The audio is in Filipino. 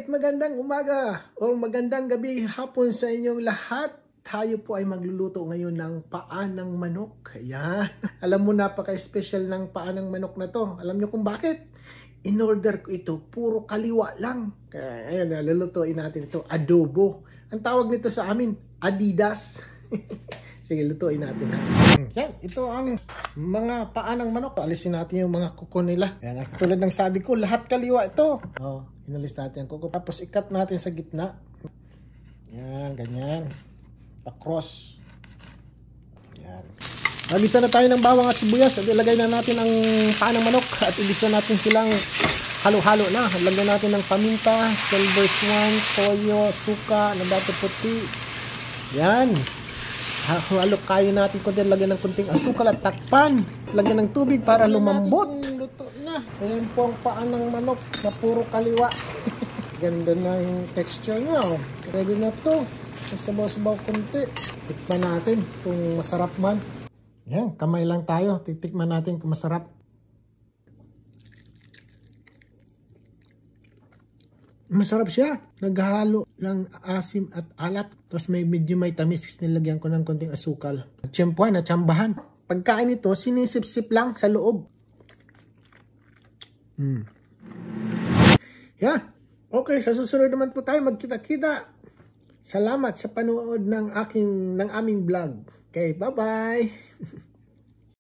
Magandang umaga o magandang gabi, hapon sa inyong lahat. Tayo po ay magluluto ngayon ng paa ng manok. Ayan. Alam mo, napaka-special ng paa ng manok na to. Alam nyo kung bakit? In-order ko ito, puro kaliwa lang. Kaya ayan, lulutuin natin ito, adobo. Ang tawag nito sa amin, Adidas. Sige, lutuin natin ha. Yan, ito ang mga paa ng manok. Alisin natin yung mga kuko nila. Yan, tulad ng sabi ko, lahat kaliwa ito. Oh, inalis natin ang kuko. Tapos ikat natin sa gitna. Yan, ganyan. Pa-cross. Yan. Nagisa na tayo ng bawang at sibuyas. At ilagay na natin ang paa ng manok. At ilisa natin silang halo-halo na. Lagyan natin ng paminta, silver swan, toyo, suka, nabate puti. Yan. Halo kayo natin kunti, lagyan ng kunting asukal at takpan. Lagyan ng tubig para lumambot. Luto na. Ayan po ang paa ng manok na puro kaliwa. Ganda na yung texture niya. Oh. Ready na to. Sabaw-sabaw kunti. Tikman natin kung masarap man. Ayan, kamay lang tayo. Titikman natin kung masarap. Masarap siya. Naghalo ng asim at alat. Tapos medyo may tamis. Nilagyan ko ng konting asukal. Tiyempuan at tsambahan. Pagkain ito, sinisip-sip lang sa loob. Yeah. Okay, sa susunod naman po tayo magkita-kita. Salamat sa panood ng aming vlog. Okay, bye-bye.